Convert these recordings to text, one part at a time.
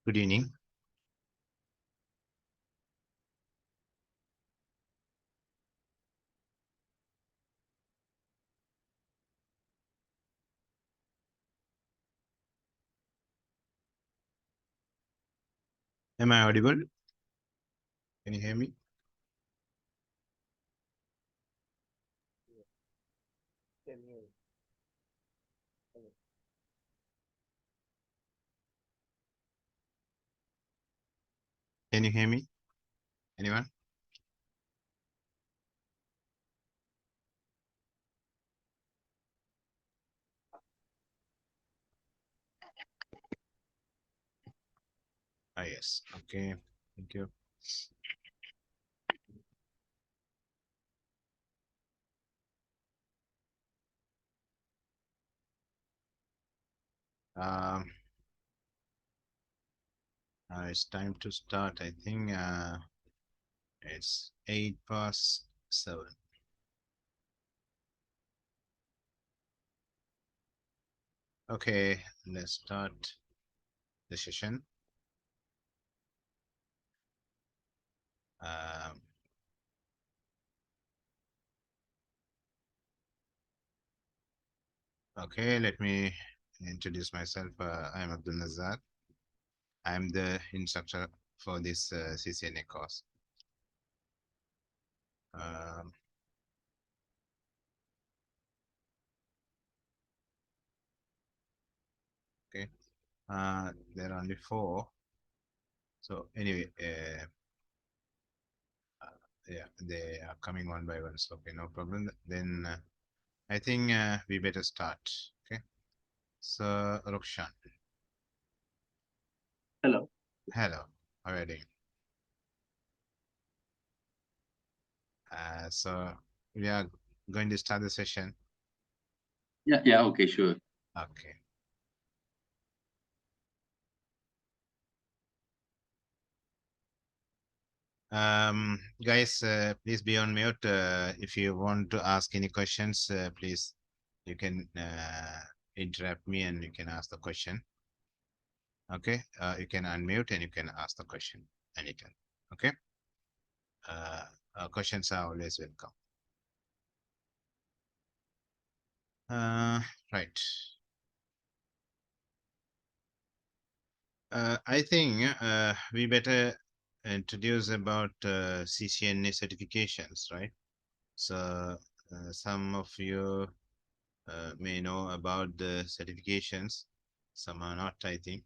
Good evening. Am I audible? Can you hear me? Can you hear me? Anyone? Ah, yes. Okay. Thank you. Um, it's time to start. I think it's 7:08. Okay, let's start the session. Um, okay, let me introduce myself. I'm Abdul Nazar. I'm the instructor for this CCNA course. Um, okay, there are only 4. So anyway, yeah, they are coming one by one. So okay, no problem. Then I think we better start. Okay. So Rukshan. Hello. Hello. How are you doing? So we are going to start the session. Yeah, okay, sure. Okay. Guys, please be on mute. If you want to ask any questions, please, you can interrupt me and you can ask the question. Okay. You can unmute and you can ask the question anytime. Okay. Questions are always welcome. Right. I think we better introduce about CCNA certifications, right? So some of you may know about the certifications, some are not, I think.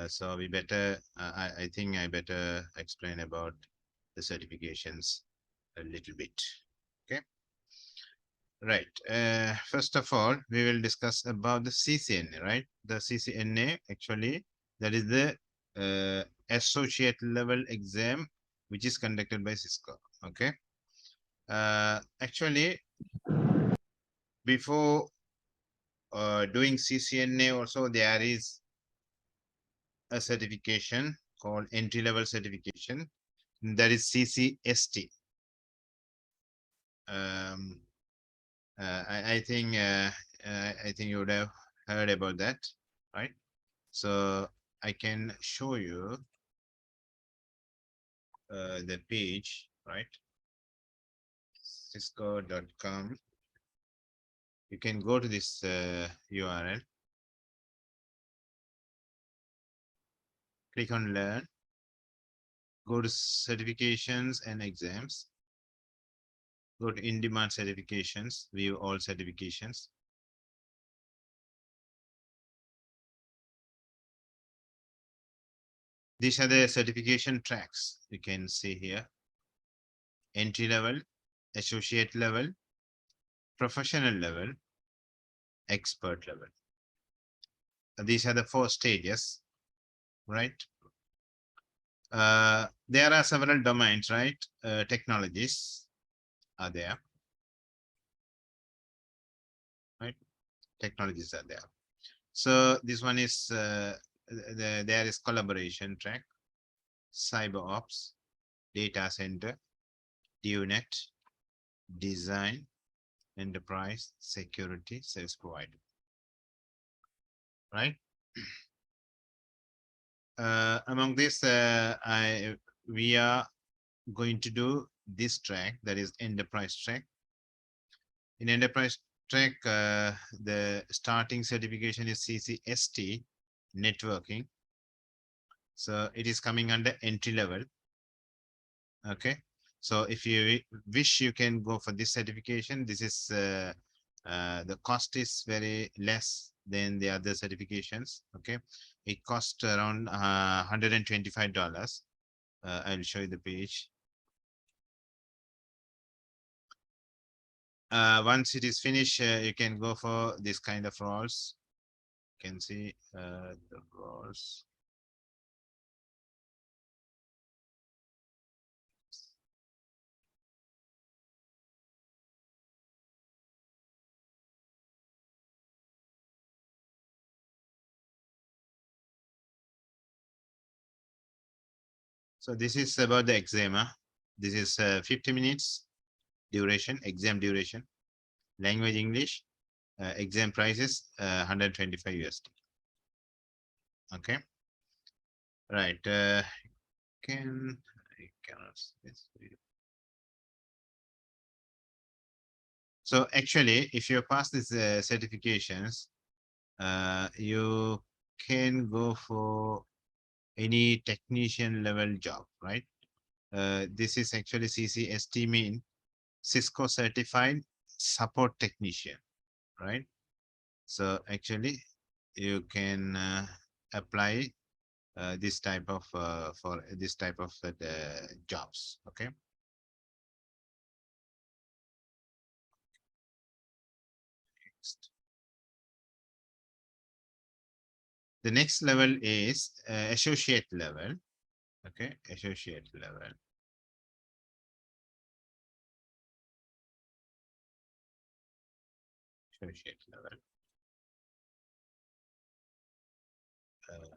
So we better, I think I better explain about the certifications a little bit. Okay. Right. First of all, we will discuss about the CCNA, right? The CCNA, actually, that is the associate level exam, which is conducted by Cisco. Okay. Actually, before doing CCNA, also there is a certification called entry level certification, that is CCST. Um, I think you would have heard about that, right? So I can show you the page, right? Cisco.com. You can go to this URL, click on learn, go to certifications and exams, go to in-demand certifications, view all certifications. These are the certification tracks you can see here: entry level, associate level, professional level, expert level. These are the 4 stages, right? There are several domains, right? Technologies are there, right? Technologies are there. So this one is there is collaboration track, cyber ops, data center, DUNet, design, enterprise, security, service provider, right? Among this, we are going to do this track, that is enterprise track. In enterprise track, the starting certification is CCST networking. So it is coming under entry level. Okay. So if you wish, you can go for this certification. This is the cost is very less than the other certifications. Okay. It costs around $125. I'll show you the page. Once it is finished, you can go for this kind of roles. You can see the roles. So this is about the exam. This is 50 minutes duration, exam duration, language English, exam prices 125 USD. Okay, right. I cannot see this video. So actually, if you pass these certifications, you can go for any technician level job, right? This is actually CCST mean Cisco certified support technician, right? So actually, you can apply this type of for this type of jobs. Okay. Next. The next level is associate level. Okay, associate level. Associate level. Uh,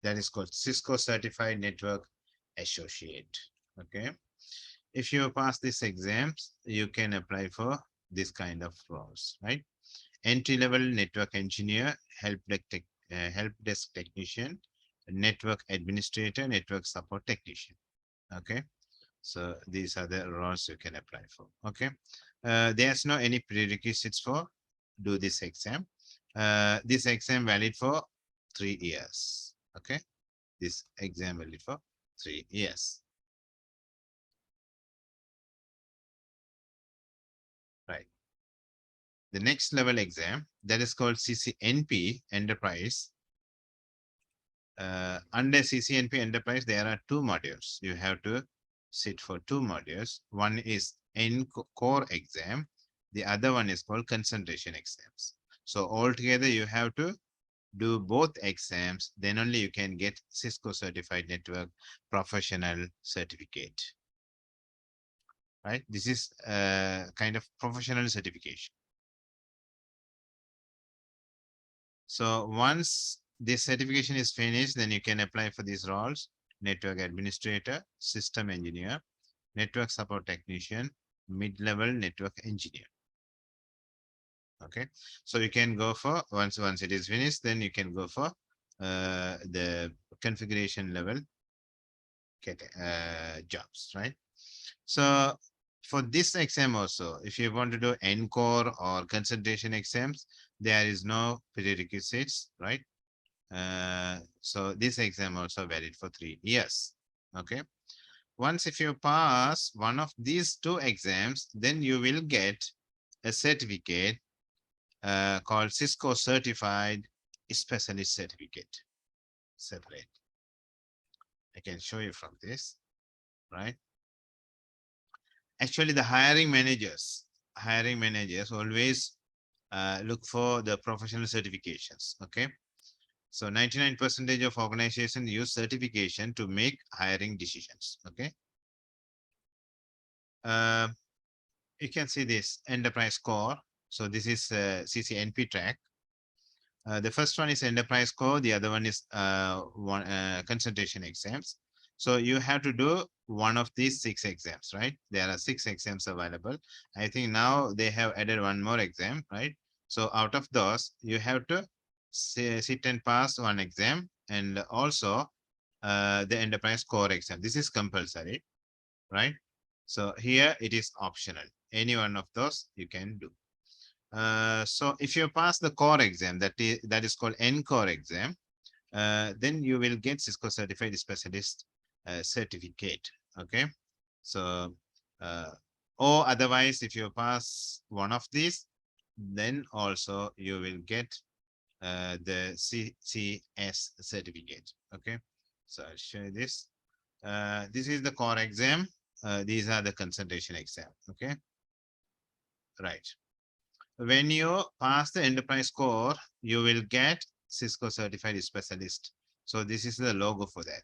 that is called Cisco Certified Network Associate. Okay. If you pass these exams, you can apply for this kind of roles, right? Entry-level network engineer, help desk technician, network administrator, network support technician. Okay, so these are the roles you can apply for. Okay, there's no any prerequisites for do this exam. This exam valid for 3 years. Okay, this exam valid for 3 years. Right. The next level exam, that is called CCNP Enterprise. Under CCNP Enterprise, there are two modules. You have to sit for two modules. One is core exam. The other one is called concentration exams. So altogether, you have to do both exams. Then only you can get Cisco Certified Network Professional Certificate. Right? This is a kind of professional certification. So once this certification is finished, then you can apply for these roles: network administrator, system engineer, network support technician, mid-level network engineer. Okay, so you can go for once it is finished, then you can go for the configuration level jobs, right? So for this exam also, if you want to do NCore or concentration exams, there is no prerequisites, right? So this exam also valid for 3 years. Okay. Once if you pass one of these two exams, then you will get a certificate called Cisco Certified Specialist Certificate. Separate. I can show you from this, right? Actually, the hiring managers always look for the professional certifications. Okay. So 99% of organizations use certification to make hiring decisions. Okay. Uh, you can see this enterprise core. So this is CCNP track. The first one is enterprise core. The other one is concentration exams. So you have to do one of these 6 exams, right? There are 6 exams available. I think now they have added one more exam, right? So out of those, you have to sit and pass one exam, and also the enterprise core exam. This is compulsory, right? So here it is optional. Any one of those you can do. So if you pass the core exam, that is called N-core exam, then you will get Cisco Certified Specialist certificate. Okay, so or otherwise, if you pass one of these, then also you will get the CCS certificate. Okay, so I'll show you this. This is the core exam. These are the concentration exam. Okay, right. When you pass the enterprise core, you will get Cisco Certified Specialist. So this is the logo for that,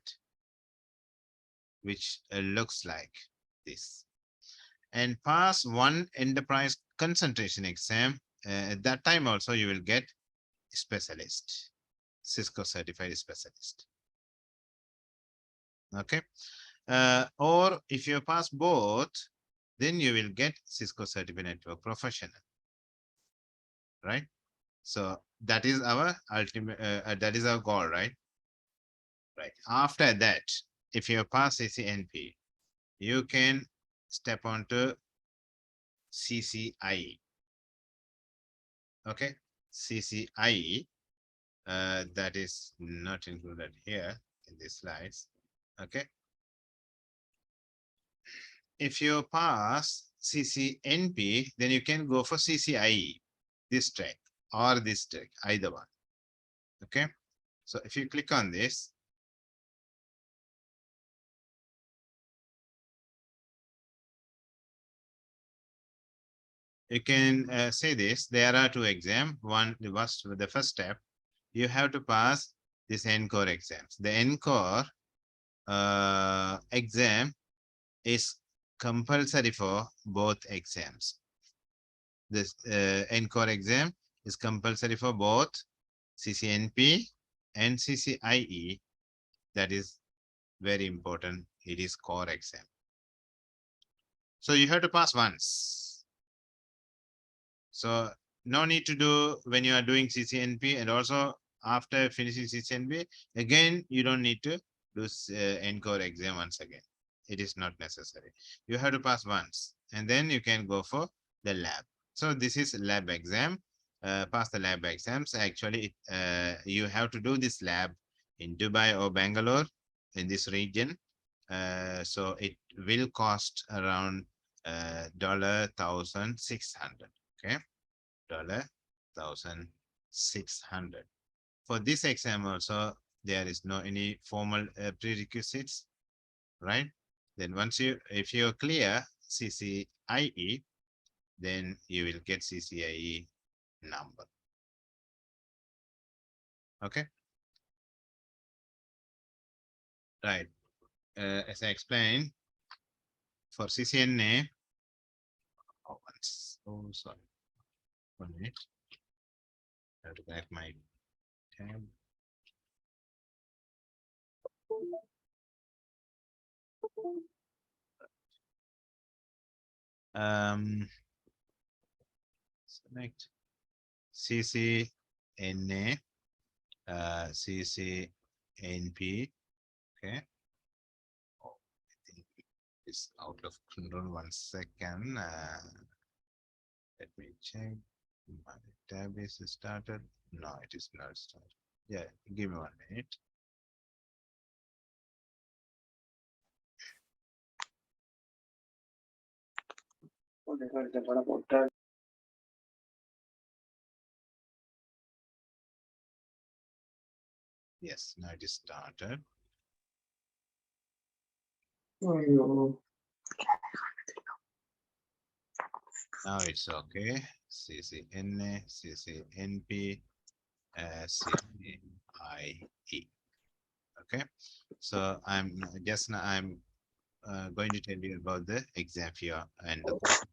which looks like this. And pass one enterprise concentration exam. At that time also you will get specialist, Cisco Certified Specialist. Okay. Or if you pass both, then you will get Cisco Certified Network Professional, right? So that is our ultimate, that is our goal, right? Right. After that, if you pass CCNP, you can step onto CCIE. Okay, CCIE, that is not included here in these slides. Okay. If you pass CCNP, then you can go for CCIE, this track or this track, either one. Okay. So if you click on this, you can say this. There are two exams. One, the first step, you have to pass this NCORE exams. The NCORE exam is compulsory for both exams. This NCORE exam is compulsory for both CCNP and CCIE. That is very important. It is core exam. So you have to pass once. So no need to do when you are doing CCNP, and also after finishing CCNP, again, you don't need to do NCORE exam once again. It is not necessary. You have to pass once, and then you can go for the lab. So this is lab exam. Pass the lab exams. Actually, you have to do this lab in Dubai or Bangalore in this region. So it will cost around $1,600. Okay, $1,600. For this exam also, there is no any formal prerequisites, right? Then once if you clear CCIE, then you will get CCIE number. Okay, right. As I explained, for CCNA, oh, sorry, 1 minute. I have to connect my tab. Select CCNA, CCNP. Okay. Oh, I think it's out of control. 1 second. Let me check. My tab is started. No, it is not started. Yeah, give me 1 minute. Yes, now it is started. Now it's okay. CCNA, CCNP, CCIE. Okay, so I'm going to tell you about the exam fee and the course.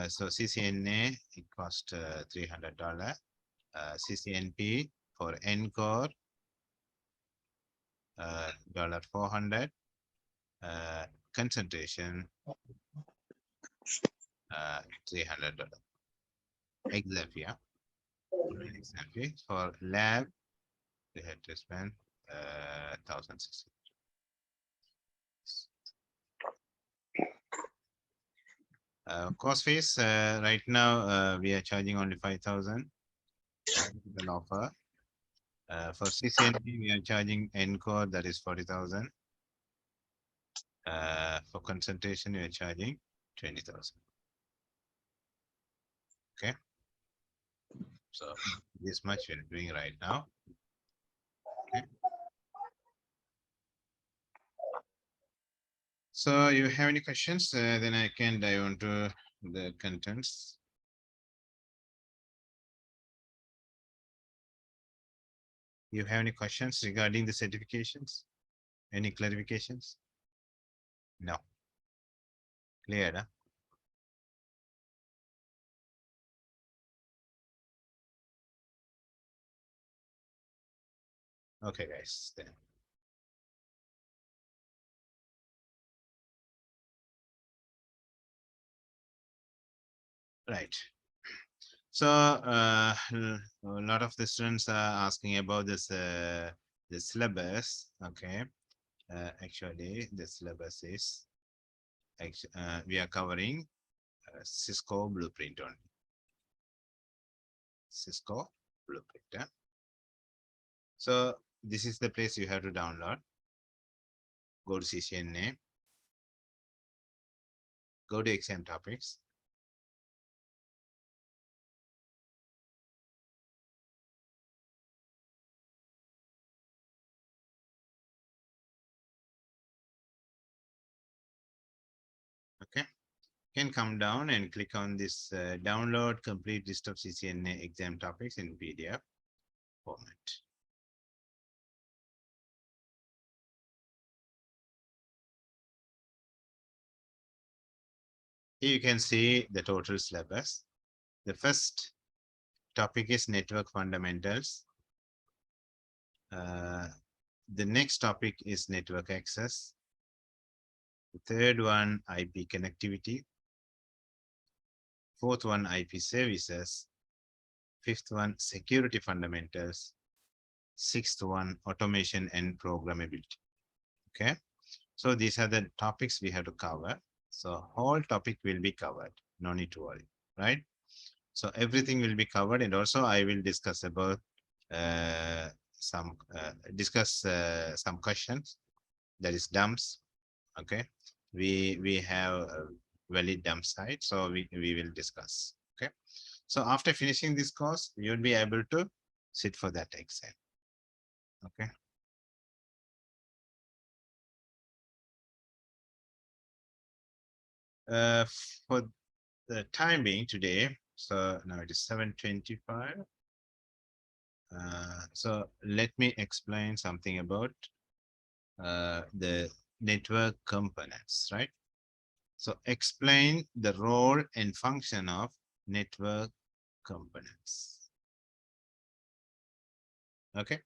So CCNA, it cost $300. CCNP for NCORE, $400. Concentration, $300. Exam fee. Exactly. For lab, they had to spend 1,600. Cost fees, right now, we are charging only 5,000. Typical offer. For CCNP, we are charging encore, that is 40,000. For consultation, we are charging 20,000. Okay. So this much we're doing right now. Okay. So you have any questions? Then I can dive into the contents. You have any questions regarding the certifications? Any clarifications? No. Clear, huh? Okay, guys. Then. Right. So a lot of the students are asking about this the syllabus. Okay. Actually, the syllabus is we are covering Cisco blueprint only. Cisco blueprint. Huh? So this is the place you have to download. Go to CCNA. Go to exam topics. Okay. Can come down and click on this download complete list of CCNA exam topics in PDF format. Here you can see the total syllabus. The first topic is network fundamentals. The next topic is network access. The third one, IP connectivity. Fourth one, IP services. Fifth one, security fundamentals. Sixth one, automation and programmability. Okay. So these are the topics we have to cover. So whole topic will be covered. No need to worry, right? So everything will be covered, and also I will discuss about some questions, that is dumps. Okay, we have a valid dump site, so we will discuss. Okay, so after finishing this course, you'll be able to sit for that exam. Okay. Uh, for the time being today, so now it is 7:25. So let me explain something about the network components, right? So explain the role and function of network components. Okay.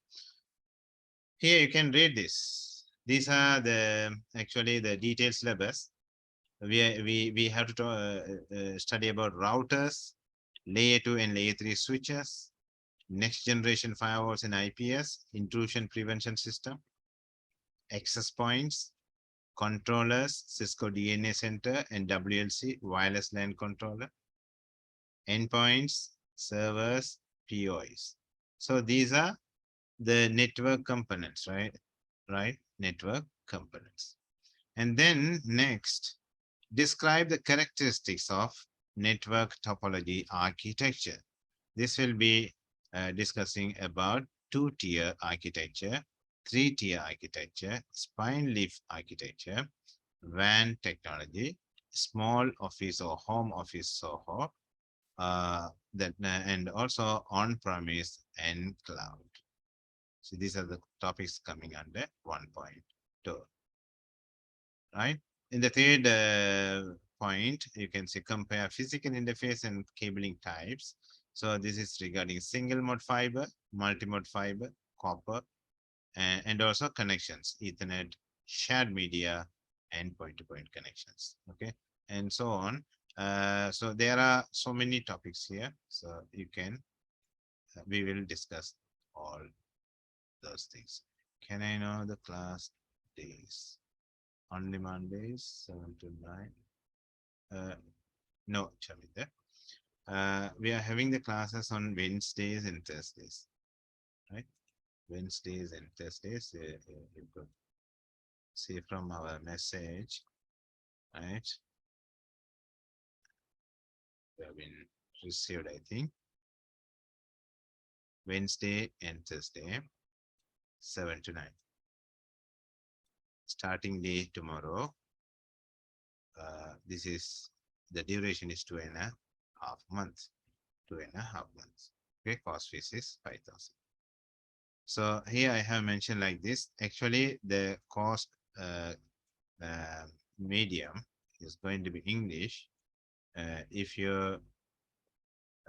Here you can read this. These are the actually the detailed syllabus. We have to study about routers, layer 2 and layer 3 switches, next generation firewalls and IPS, intrusion prevention system, access points, controllers, Cisco DNA Center and WLC wireless LAN controller, endpoints, servers, POIs. So these are the network components, right? Right? Network components. And then next, describe the characteristics of network topology architecture. This will be discussing about two-tier architecture, three-tier architecture, spine leaf architecture, WAN technology, small office or home office Soho, and also on-premise and cloud. So these are the topics coming under 1.2, right? In the third point, you can see compare physical interface and cabling types. So this is regarding single mode fiber, multi-mode fiber, copper, and also connections, Ethernet, shared media, and point-to-point connections. Okay, and so on. So there are so many topics here. So you can we will discuss all those things. Can I know the class days? Only Mondays, 7 to 9. No, Chaminda. We are having the classes on Wednesdays and Thursdays, right? Wednesdays and Thursdays. You could see from our message, right? We have been received, I think. Wednesday and Thursday, 7 to 9. Starting day tomorrow. This is the duration is 2.5 months. 2.5 months. Okay, cost fees is 5,000. So here I have mentioned like this. Actually, the cost uh, medium is going to be English. If you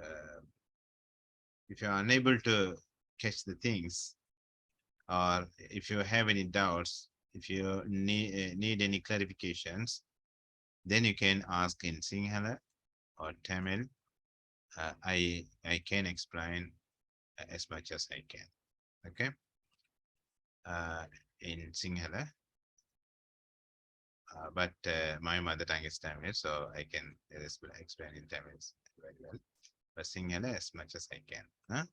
uh, if you are unable to catch the things, or if you have any doubts, if you need any clarifications, then you can ask in Sinhala or Tamil. I can explain as much as I can. Okay. In Sinhala, but my mother tongue is Tamil, so I can explain in Tamil very well. But Sinhala as much as I can. Huh?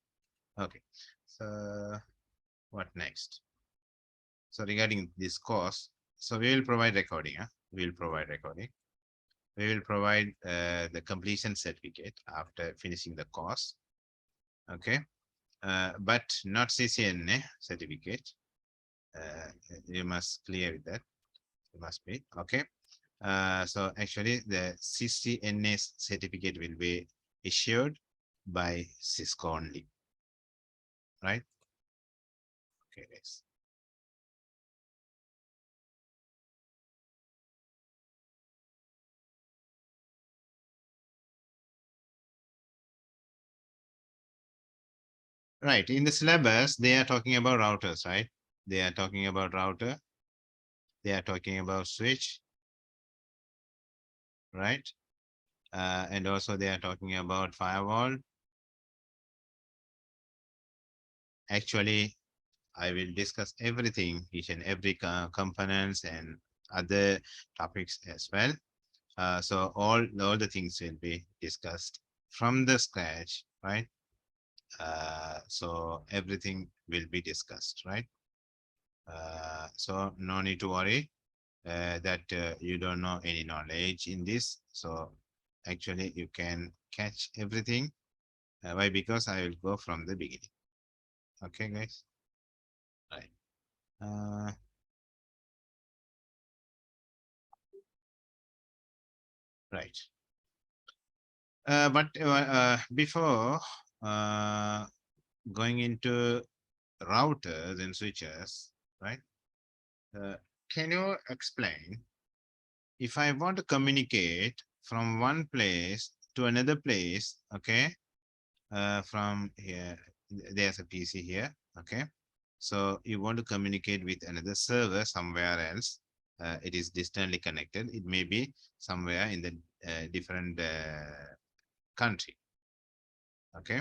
Okay. So what next? So regarding this course, so we will provide recording. Huh? We will provide recording. We will provide the completion certificate after finishing the course. Okay. But not CCNA certificate. You must clear with that. You must be okay. So actually the CCNA certificate will be issued by Cisco only, right? Okay, yes. Right. In the syllabus, they are talking about routers, right? They are talking about router. They are talking about switch, right? And also they are talking about firewall. Actually, I will discuss everything, each and every components and other topics as well. So all the things will be discussed from the scratch, right? So everything will be discussed, right? So no need to worry that you don't know any knowledge in this. So actually you can catch everything. Why? Because I will go from the beginning. Okay, guys. Right. Uh, right. But before going into routers and switches, right? Uh, can you explain if I want to communicate from one place to another place? Okay, from here, there's a PC here. Okay, so you want to communicate with another server somewhere else. It is distantly connected. It may be somewhere in the different country. Okay,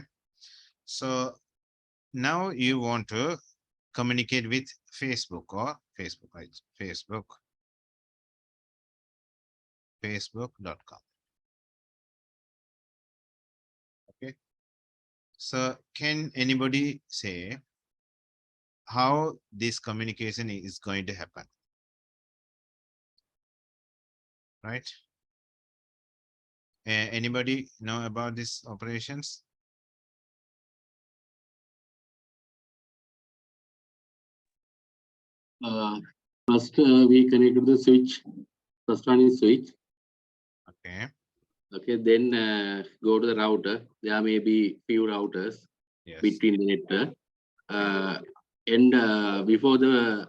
so now you want to communicate with Facebook or Facebook, right? Facebook.com. Okay. So can anybody say how this communication is going to happen? Right? Anybody know about these operations? Uh, First, we connect to the switch. First one is switch. Okay. Okay, then go to the router. There may be few routers Yes. between the network. And before the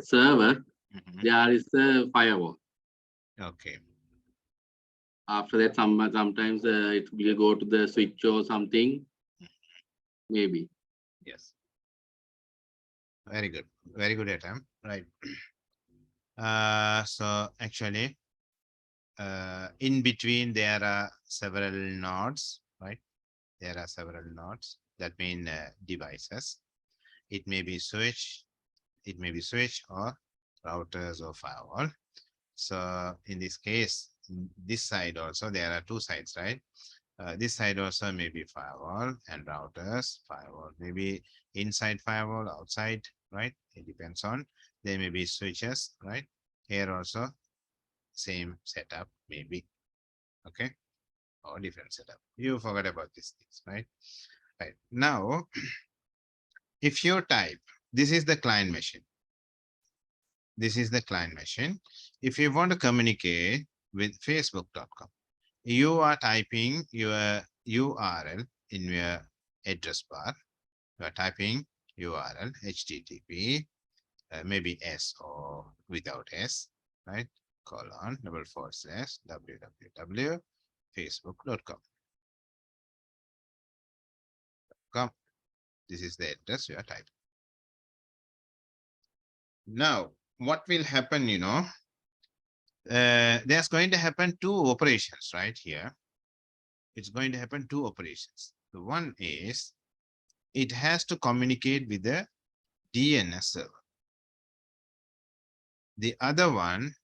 server, there is a firewall. Okay. After that, sometimes it will go to the switch or something. Maybe. Yes. Very good. Very good attempt. Right. So actually, in between there are several nodes, right? There are several nodes. That mean devices. It may be switch. It may be switch or routers or firewall. So in this case, this side also, there are two sides, right? This side also may be firewall and routers, firewall, maybe inside firewall, outside, right? It depends on, there may be switches, right? Here also, same setup, maybe, okay? Or different setup. You forgot about these things, right? Right. Now, if you type, this is the client machine. This is the client machine. If you want to communicate with facebook.com, you are typing your URL in your address bar. You are typing URL HTTP, maybe S or without S, right? :/www.facebook.com. This is the address you are typing. Now, what will happen, there's going to happen two operations right here. It's going to happen two operations. The one is it has to communicate with the DNS server. The other one,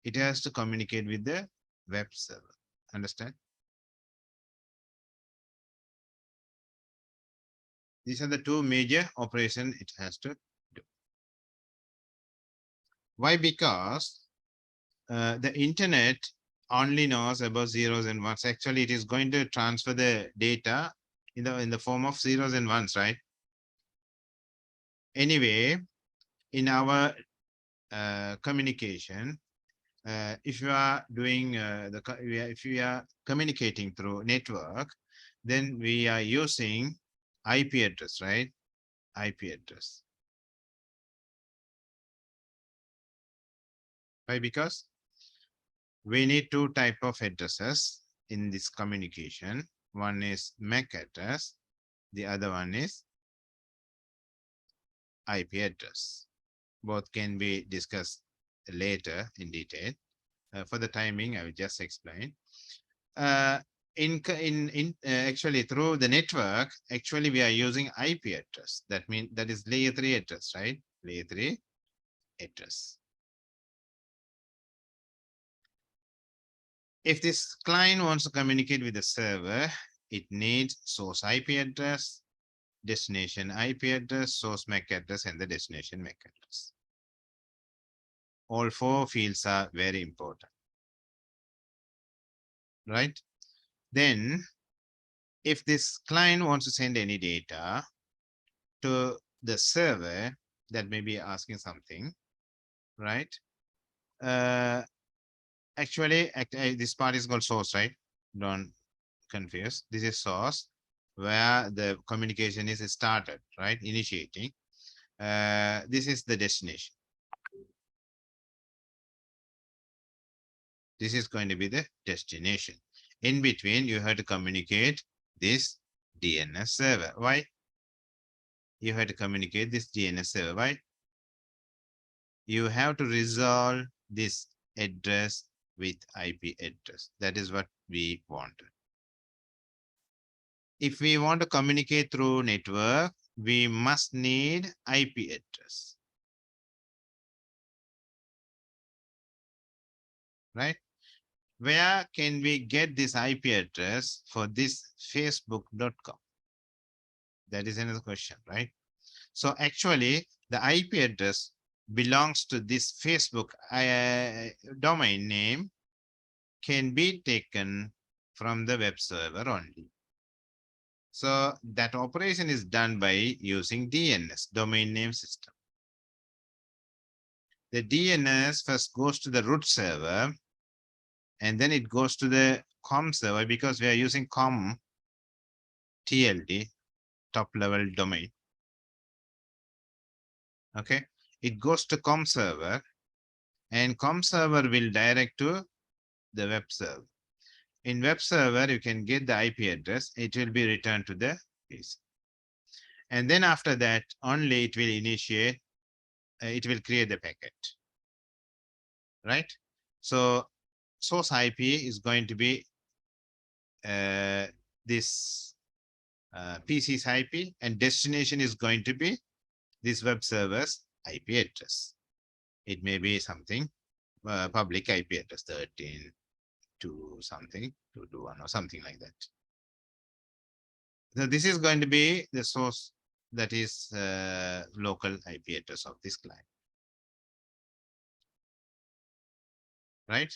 it has to communicate with the web server. Understand? These are the two major operations it has to do. Why? Because the internet only knows about zeros and ones. Actually, it is going to transfer the data in the form of zeros and ones, right? Anyway, in our communication, if you are doing if you are communicating through network, then we are using IP address, right? IP address. Why? Because we need two type of addresses in this communication. One is MAC address, the other one is IP address. Both can be discussed later in detail. For the timing, I will just explain. Uh, actually through the network, actually we are using IP address. That means that is layer 3 address, right? Layer 3 address. If this client wants to communicate with the server, it needs source IP address, destination IP address, source MAC address, and the destination MAC address. All four fields are very important, right? Then, if this client wants to send any data to the server that may be asking something, right? Actually, this part is called source, right? Don't confuse. This is source where the communication is started, right? Initiating. This is the destination. This is going to be the destination. In between, you have to communicate this DNS server. Why? You have to communicate this DNS server. Why? You have to resolve this address with IP address. That is what we wanted. If we want to communicate through network, we must need IP address, right? Where can we get this IP address for this facebook.com? That is another question, right? So actually, the IP address belongs to this Facebook domain name, can be taken from the web server only. So that operation is done by using DNS, domain name system. The DNS first goes to the root server, and then it goes to the COM server, because we are using COM TLD, top level domain. Okay, it goes to COM server, and COM server will direct to the web server. In web server, you can get the IP address. It will be returned to the PC. And then after that, only it will initiate, it will create the packet, right? So source IP is going to be this PC's IP, and destination is going to be this web server's IP address. It may be something public IP address 13 to something 221 or something like that. So this is going to be the source, that is local IP address of this client, right?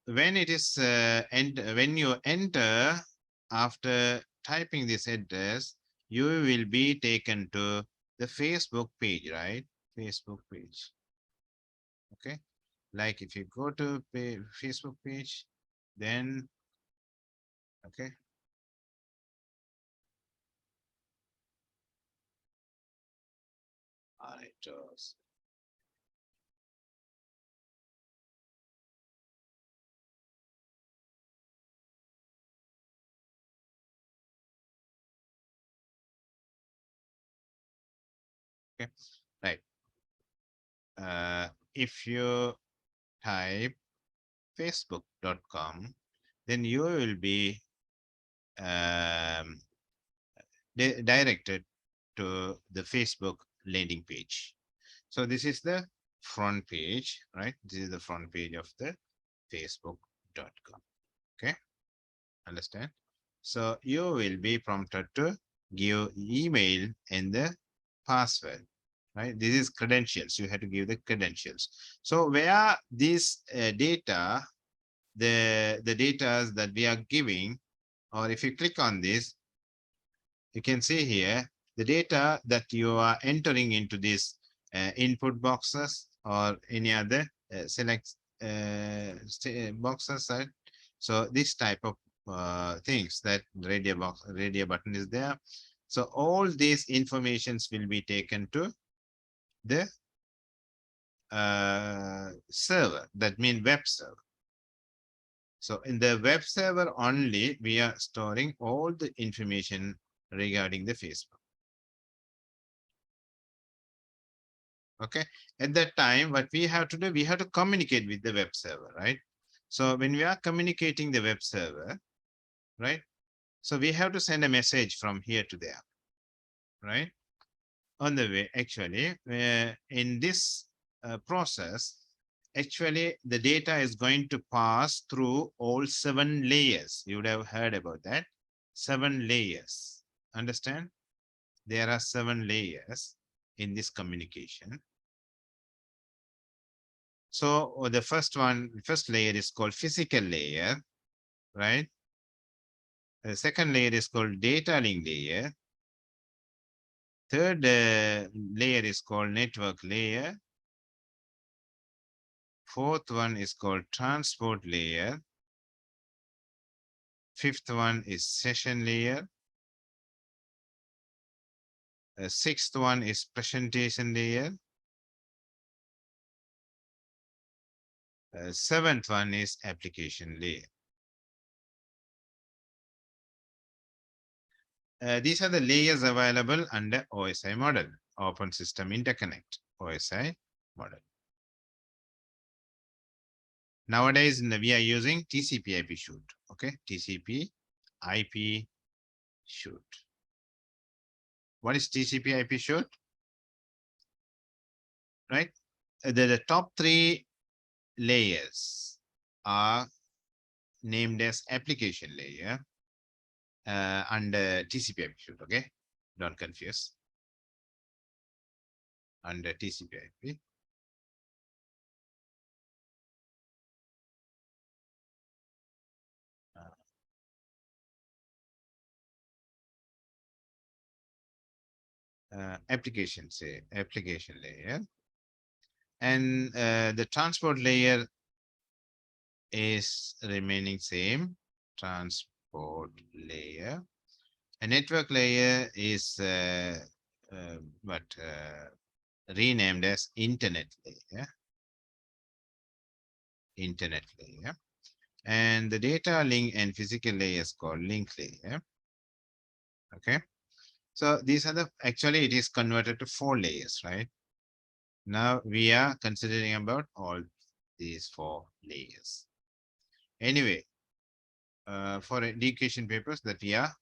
When it is when you enter, after typing this address, you will be taken to the Facebook page, right? Facebook page. Okay. Like if you go to Facebook page, then okay. All right. Okay. Right. If you type facebook.com, then you will be um, directed to the Facebook landing page. So this is the front page, right? This is the front page of the facebook.com. Okay, understand? So you will be prompted to give email and the password, right? This is credentials. You have to give the credentials. So where this data, the data that we are giving, or if you click on this, you can see here the data that you are entering into these input boxes or any other select boxes, right? So this type of things, that radio button is there. So all these informations will be taken to the server, that means web server. So in the web server only, we are storing all the information regarding the Facebook. Okay. At that time, what we have to do, we have to communicate with the web server, right? So when we are communicating the web server, right? So we have to send a message from here to there, right? On the way, actually, in this process, actually, the data is going to pass through all 7 layers. You would have heard about that. 7 layers. Understand? There are 7 layers in this communication. So the first layer is called physical layer, right? The second layer is called data link layer. Third layer is called network layer. Fourth one is called transport layer. Fifth one is session layer. Sixth one is presentation layer. Seventh one is application layer. These are the layers available under OSI model, Open System Interconnect, OSI model. Nowadays, we are using TCP IP shoot. Okay, TCP IP shoot. What is TCP IP shoot? Right? The top 3 layers are named as application layer under TCP IP shoot. Okay, don't confuse. Under TCP IP. Application layer, and the transport layer is remaining same, transport layer. A network layer is what renamed as internet layer, and the data link and physical layer is called link layer. Okay, so these are the, actually it is converted to 4 layers, right? Now we are considering about all these 4 layers. Anyway, for education papers that we are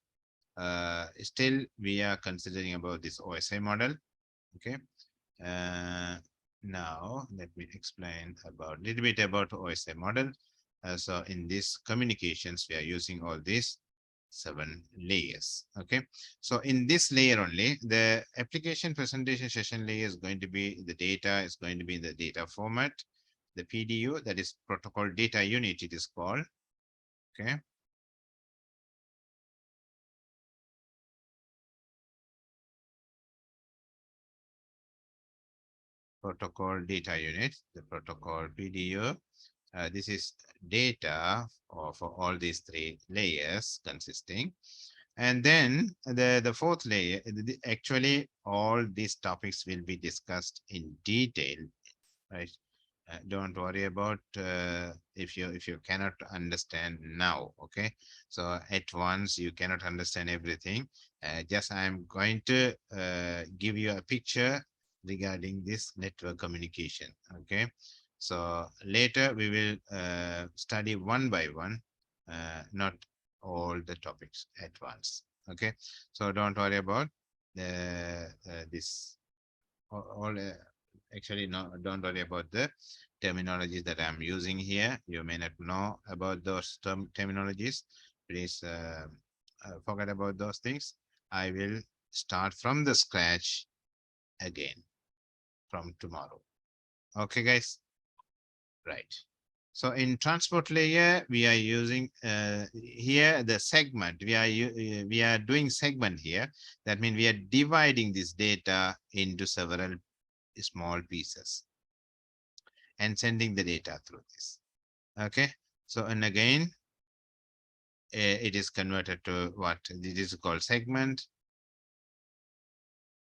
still we are considering about this OSI model. Okay. Uh, Now let me explain about a little bit about OSI model. So in this communications, we are using all these 7 layers. Okay. So in this layer only, the application presentation session layer is going to be the data is going to be in the data format. The PDU, that is protocol data unit, it is called. Okay. Protocol data unit, the protocol PDU. This is data for all these 3 layers consisting. And then the fourth layer, actually all these topics will be discussed in detail, right? Don't worry about if you cannot understand now. Okay, so at once you cannot understand everything. Just I'm going to give you a picture regarding this network communication. Okay, so later we will study one by one, not all the topics at once. Okay, so don't worry about this all actually, no, don't worry about the terminologies that I'm using here. You may not know about those terminologies. Please forget about those things. I will start from the scratch again from tomorrow. Okay, guys. Right. So in transport layer, we are using here the segment. We are doing segment here. That means we are dividing this data into several small pieces and sending the data through this. Okay. So, and again, it is converted to what this is called segment.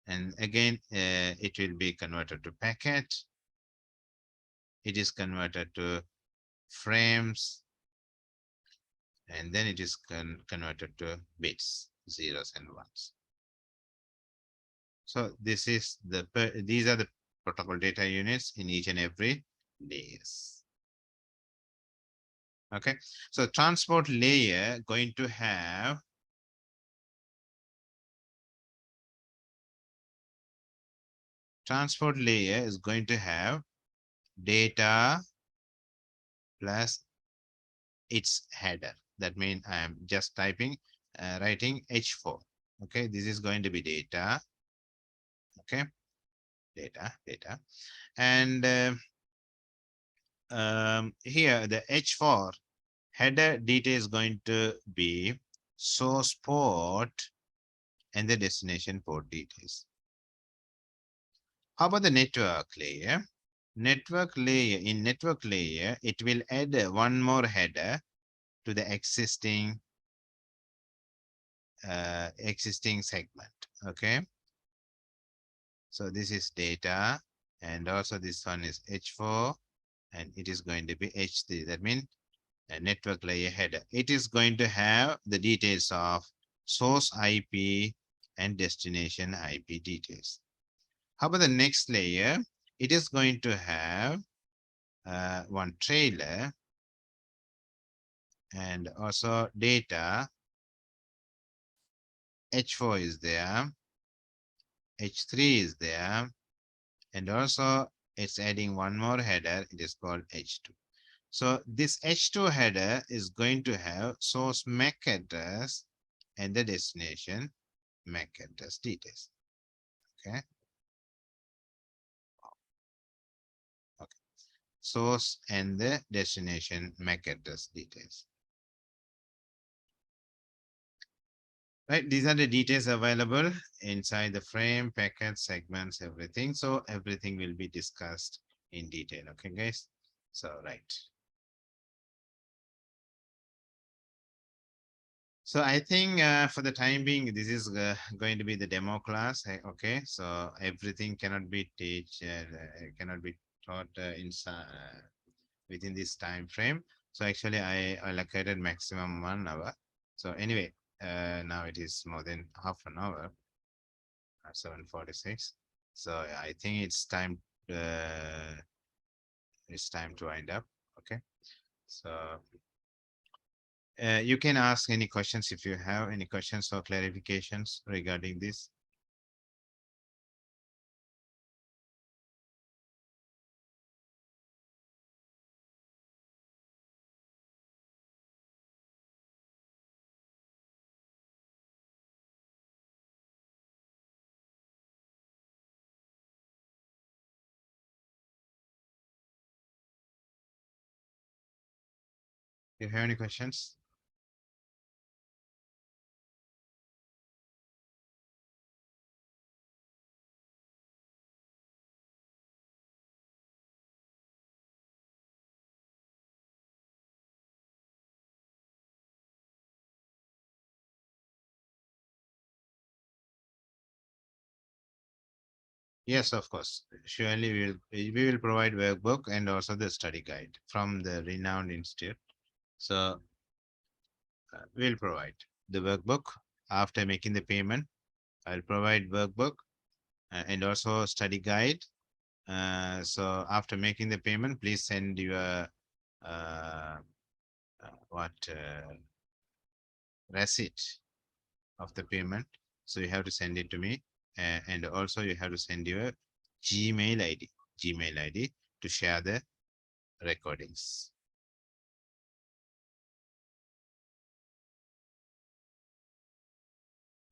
And again, it will be converted to packet. It is converted to frames. And then it is converted to bits, zeros and ones. So this is these are the protocol data units in each and every layers. Okay. So transport layer going to have transport layer is going to have data plus its header. That means I am just writing H4. Okay, this is going to be data. Okay, data. And here the H4 header data is going to be source port and the destination port details. How about the network layer? In network layer, it will add one more header to the existing segment. Okay, so this is data, and also this one is H4, and it is going to be H3. That means a network layer header. It is going to have the details of source IP and destination IP details. How about the next layer? It is going to have one trailer and also data. H4 is there, H3 is there, and also it's adding one more header. It is called H2. So this H2 header is going to have source MAC address and the destination MAC address details. Okay. Okay. Source and the destination MAC address details. Right. These are the details available inside the frame, packet, segments, everything. So everything will be discussed in detail. Okay, guys. So, right. So I think for the time being, this is going to be the demo class. Okay, so everything cannot be taught within this time frame. So actually, I allocated maximum 1 hour. So anyway, now it is more than half an hour, 7:46. So I think uh, it's time to wind up. Okay, so You can ask any questions if you have any questions or clarifications regarding this. You have any questions? Yes, of course. Surely we will provide workbook and also the study guide from the renowned institute. So we'll provide the workbook after making the payment. I'll provide workbook and also study guide. So after making the payment, please send your what receipt of the payment. So you have to send it to me, and also you have to send your Gmail ID, Gmail ID to share the recordings.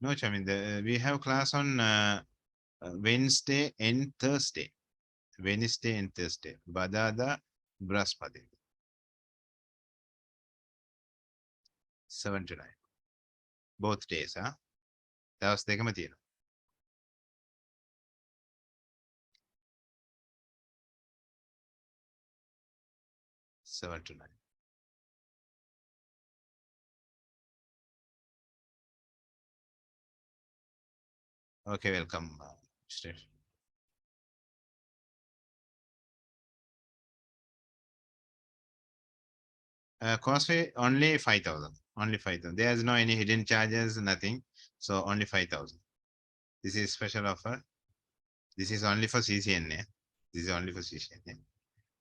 No, Chamin, we have class on Wednesday and Thursday. Wednesday and Thursday. Badada Braspati. 7 to 9. Both days, huh? That was 7 to 9. Okay, welcome. Steve. Costly only 5,000. Only 5,000. There's no any hidden charges, nothing. So only 5,000. This is special offer. This is only for CCNA. This is only for CCNA,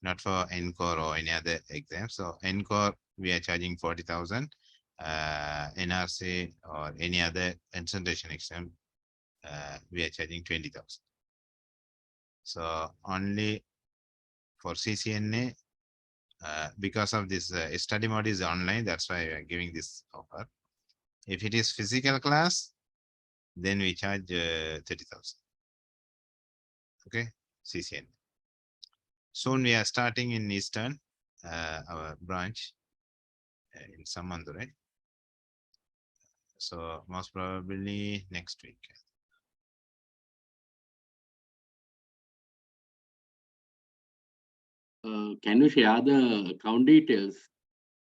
not for NCORE or any other exam. So NCORE, we are charging 40,000. NRC or any other concentration exam, we are charging 20,000. So only for CCNA, because of this study mode is online, that's why we are giving this offer. If it is physical class, then we charge 30,000. Okay, CCNA. Soon we are starting in Eastern, our branch in Samandurai. So most probably next week. Can you share the account details?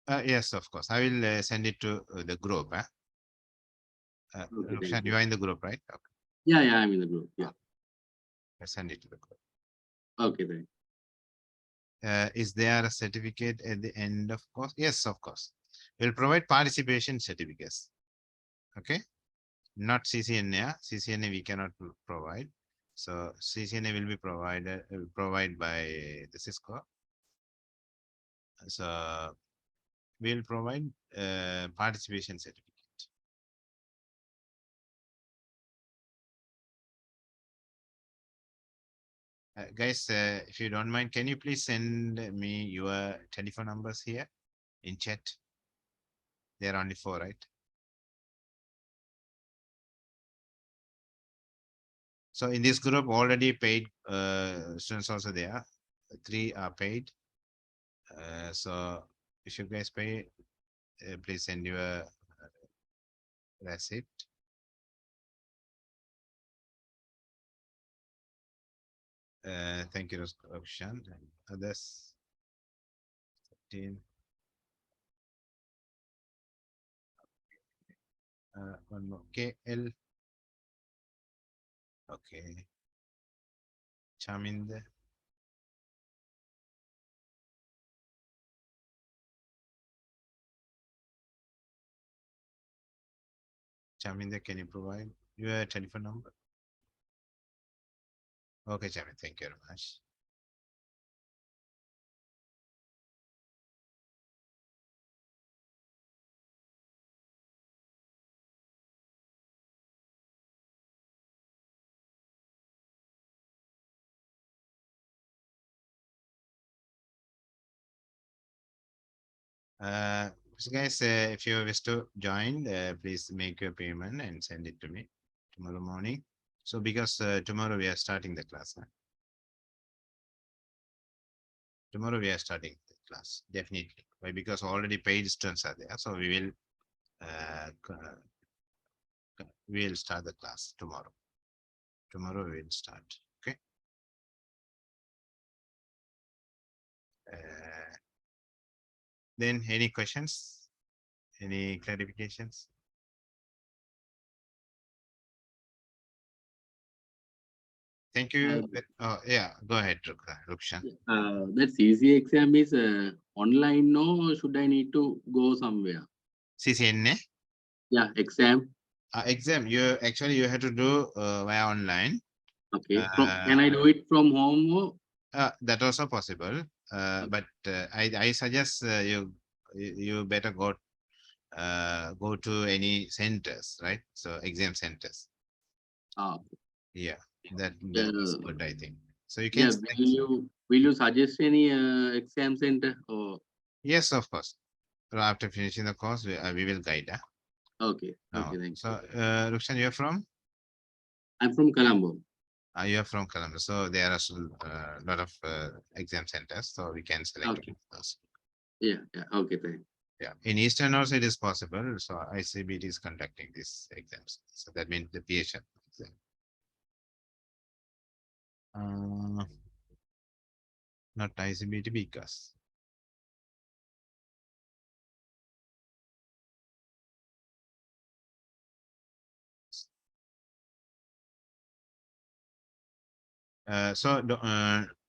Yes, of course. I will send it to the group. Okay, thank Roshan, you you. are in the group, right? Okay. Yeah, yeah, I'm in the group. Yeah. I send it to the group. Okay, thank Is there a certificate at the end of course? Yes, of course. We'll provide participation certificates. Okay. Not CCNA. CCNA we cannot provide. So CCNA will be provided by the Cisco. So we'll provide participation certificate. Guys, if you don't mind, can you please send me your telephone numbers here in chat? There are only 4, right? So in this group, already paid students also there. 3 are paid. So if you guys pay, please send your receipt. Thank you, Roshan. And others. 15. One more. KL. Okay. Chaminder. Chaminder, can you provide your telephone number? Okay, Chaminder, thank you very much. So guys, if you wish to join, please make your payment and send it to me tomorrow morning. So because tomorrow we are starting the class. Tomorrow we are starting the class, definitely. Why? Because already paid students are there. So we will start the class tomorrow. Tomorrow we will start. Okay. Uh, then any questions? Any clarifications? Thank you. Oh, yeah, go ahead, Rukshan. That CC exam is online, no? Should I need to go somewhere? CCNA Yeah, exam. exam. You have to do via online. Okay. Uh, Can I do it from home? Or? that also possible. But I suggest you better go to any centers, right? So exam centers. Uh, Yeah, that's uh, good, I think. So you can yeah. select. Will you suggest any exam center? Or Yes, of course. So after finishing the course, we will guide. okay. No. Okay. Thank So, you. Rukshan, you're from? I'm from Colombo. You're from Columbus. So there are a lot of exam centers. So we can select Okay. those. Yeah. Yeah. Okay. Thank. Yeah. In Eastern also it is possible. So ICBT is conducting these exams. So that means the PHM exam. Uh, not ICBT because.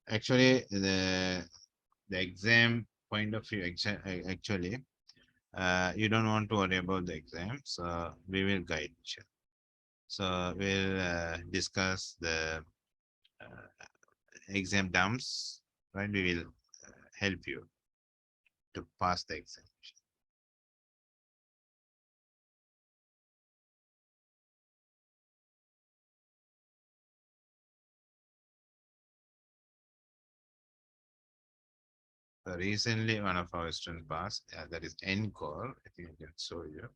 Actually the exam point of view actually you don't want to worry about the exam, so we will guide you. So we'll discuss the uh, exam terms, right? We will help you to pass the exam. So recently one of our students passed, that is NCORE. I think I can show you.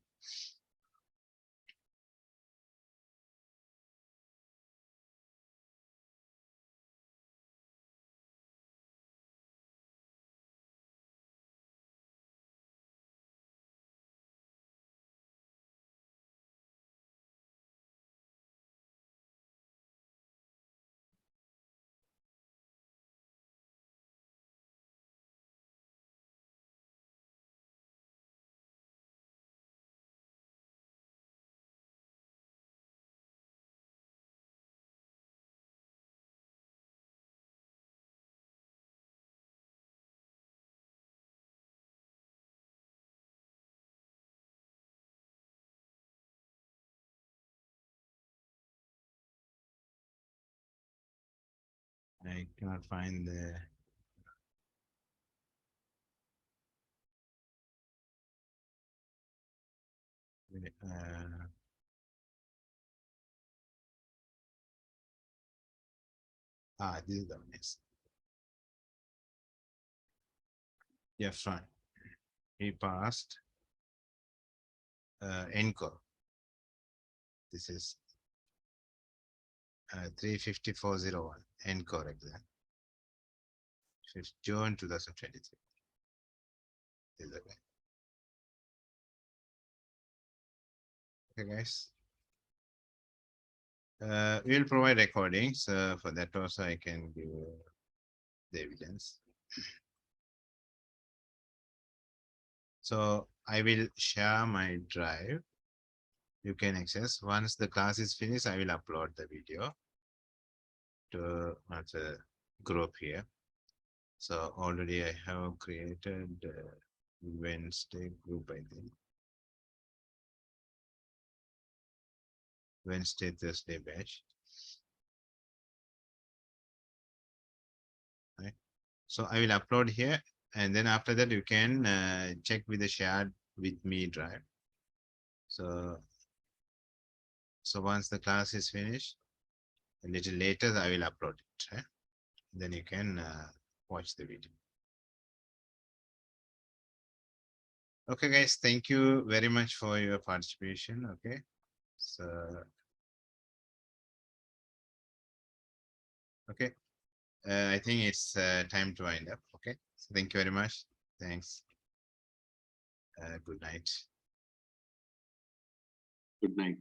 I cannot find the uh, this is the one. Yes. Yeah, fine. He passed NCORE. This is 35401 NCORE exam. June 2023. This is the guy. Okay, guys. We'll provide recordings. For that also, I can give the evidence. So I will share my drive. You can access. Once the class is finished, I will upload the video to the group here. So already I have created Wednesday group, I think. Wednesday, Thursday batch. Right. So I will upload here, and then after that you can check with the shared with me drive. So once the class is finished, a little later I will upload it. Right? Then you can watch the video. Okay, guys, thank you very much for your participation. Okay, so okay, I think it's time to wind up. Okay, so thank you very much. Thanks. Good night. Good night.